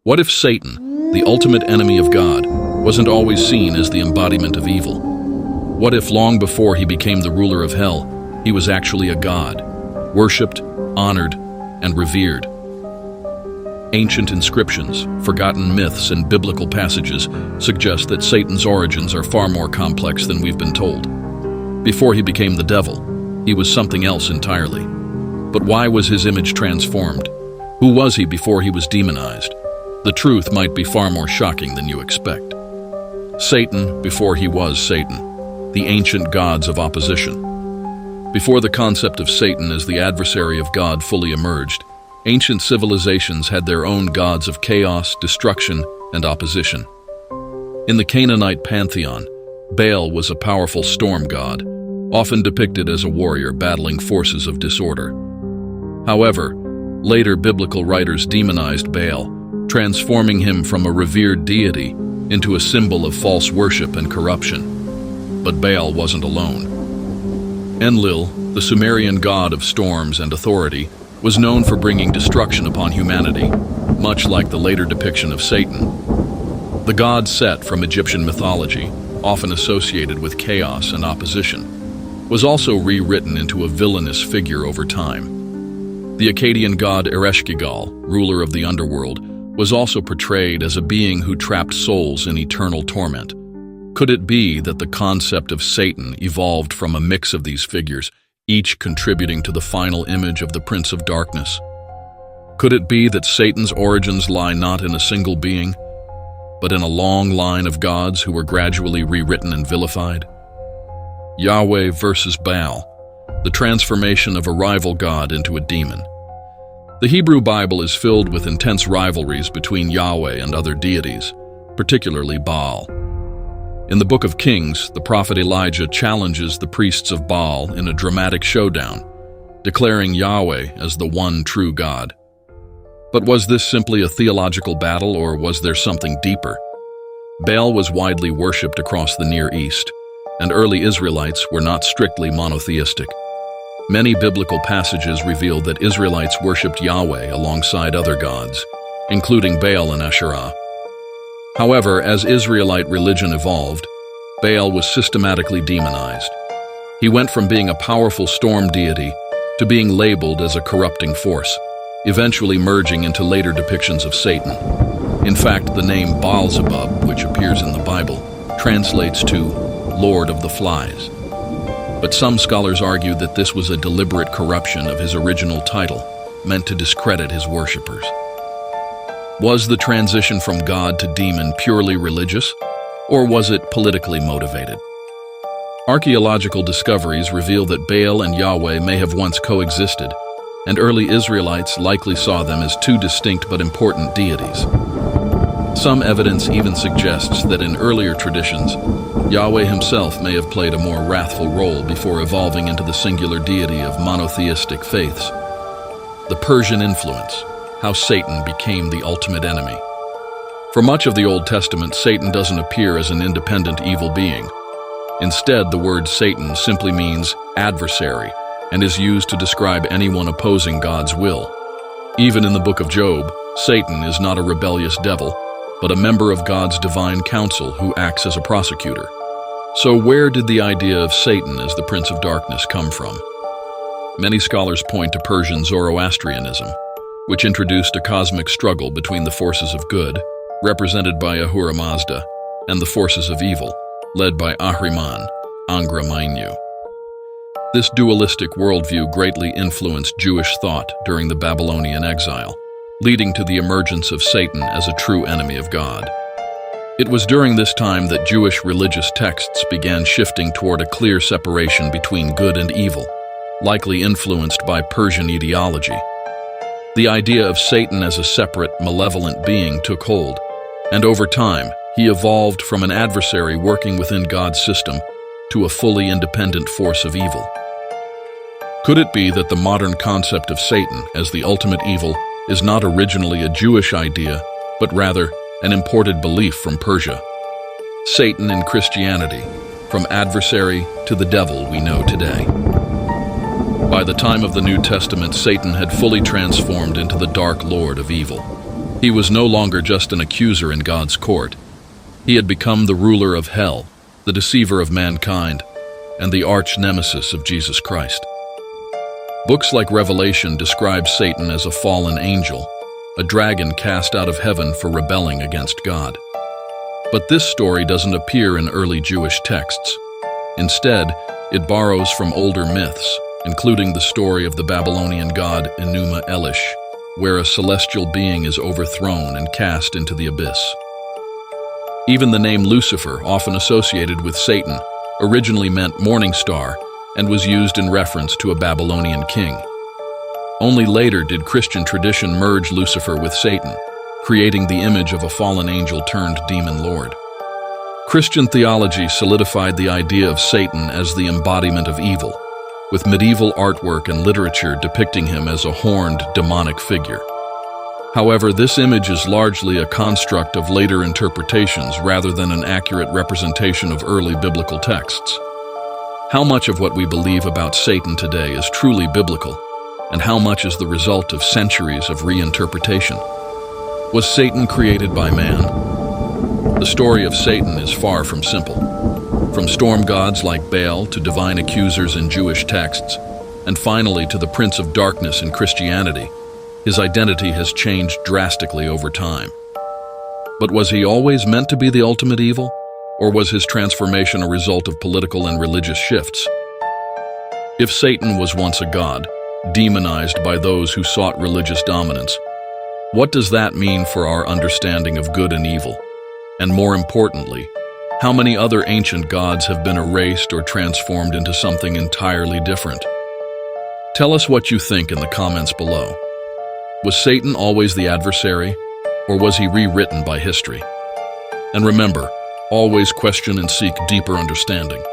What if Satan, the ultimate enemy of God, wasn't always seen as the embodiment of evil? What if long before he became the ruler of hell, he was actually a god, worshipped, honored, and revered? Ancient inscriptions, forgotten myths, and biblical passages suggest that Satan's origins are far more complex than we've been told. Before he became the devil, he was something else entirely. But why was his image transformed? Who was he before he was demonized? The truth might be far more shocking than you expect. Satan before he was Satan, the ancient gods of opposition. Before the concept of Satan as the adversary of God fully emerged, ancient civilizations had their own gods of chaos, destruction, and opposition. In the Canaanite pantheon, Baal was a powerful storm god, often depicted as a warrior battling forces of disorder. However, later biblical writers demonized Baal, transforming him from a revered deity into a symbol of false worship and corruption. But Baal wasn't alone. Enlil, the Sumerian god of storms and authority, was known for bringing destruction upon humanity, much like the later depiction of Satan. The god Set from Egyptian mythology, often associated with chaos and opposition, was also rewritten into a villainous figure over time. The Akkadian god Ereshkigal, ruler of the underworld, was also portrayed as a being who trapped souls in eternal torment. Could it be that the concept of Satan evolved from a mix of these figures, each contributing to the final image of the Prince of Darkness? Could it be that Satan's origins lie not in a single being, but in a long line of gods who were gradually rewritten and vilified? Yahweh versus Baal, the transformation of a rival god into a demon. The Hebrew Bible is filled with intense rivalries between Yahweh and other deities, particularly Baal. In the Book of Kings, the prophet Elijah challenges the priests of Baal in a dramatic showdown, declaring Yahweh as the one true God. But was this simply a theological battle, or was there something deeper? Baal was widely worshipped across the Near East, and early Israelites were not strictly monotheistic. Many biblical passages reveal that Israelites worshipped Yahweh alongside other gods, including Baal and Asherah. However, as Israelite religion evolved, Baal was systematically demonized. He went from being a powerful storm deity to being labeled as a corrupting force, eventually merging into later depictions of Satan. In fact, the name Baalzebub, which appears in the Bible, translates to Lord of the Flies. But some scholars argue that this was a deliberate corruption of his original title, meant to discredit his worshippers. Was the transition from god to demon purely religious, or was it politically motivated? Archaeological discoveries reveal that Baal and Yahweh may have once coexisted, and early Israelites likely saw them as two distinct but important deities. Some evidence even suggests that in earlier traditions, Yahweh himself may have played a more wrathful role before evolving into the singular deity of monotheistic faiths. The Persian influence, how Satan became the ultimate enemy. For much of the Old Testament, Satan doesn't appear as an independent evil being. Instead, the word Satan simply means adversary and is used to describe anyone opposing God's will. Even in the book of Job, Satan is not a rebellious devil, but a member of God's divine council who acts as a prosecutor. So where did the idea of Satan as the Prince of Darkness come from? Many scholars point to Persian Zoroastrianism, which introduced a cosmic struggle between the forces of good, represented by Ahura Mazda, and the forces of evil, led by Ahriman, Angra Mainyu. This dualistic worldview greatly influenced Jewish thought during the Babylonian exile, leading to the emergence of Satan as a true enemy of God. It was during this time that Jewish religious texts began shifting toward a clear separation between good and evil, likely influenced by Persian ideology. The idea of Satan as a separate, malevolent being took hold, and over time, he evolved from an adversary working within God's system to a fully independent force of evil. Could it be that the modern concept of Satan as the ultimate evil is not originally a Jewish idea, but rather an imported belief from Persia? Satan in Christianity, from adversary to the devil we know today. By the time of the New Testament, Satan had fully transformed into the dark lord of evil. He was no longer just an accuser in God's court. He had become the ruler of hell, the deceiver of mankind, and the arch-nemesis of Jesus Christ. Books like Revelation describe Satan as a fallen angel, a dragon cast out of heaven for rebelling against God. But this story doesn't appear in early Jewish texts. Instead, it borrows from older myths, including the story of the Babylonian god Enuma Elish, where a celestial being is overthrown and cast into the abyss. Even the name Lucifer, often associated with Satan, originally meant morning star and was used in reference to a Babylonian king. Only later did Christian tradition merge Lucifer with Satan, creating the image of a fallen angel turned demon lord. Christian theology solidified the idea of Satan as the embodiment of evil, with medieval artwork and literature depicting him as a horned, demonic figure. However, this image is largely a construct of later interpretations rather than an accurate representation of early biblical texts. How much of what we believe about Satan today is truly biblical, and how much is the result of centuries of reinterpretation? Was Satan created by man? The story of Satan is far from simple. From storm gods like Baal to divine accusers in Jewish texts, and finally to the Prince of Darkness in Christianity, his identity has changed drastically over time. But was he always meant to be the ultimate evil, or was his transformation a result of political and religious shifts? If Satan was once a god, demonized by those who sought religious dominance, what does that mean for our understanding of good and evil? And more importantly, how many other ancient gods have been erased or transformed into something entirely different? Tell us what you think in the comments below. Was Satan always the adversary, or was he rewritten by history? And remember, always question and seek deeper understanding.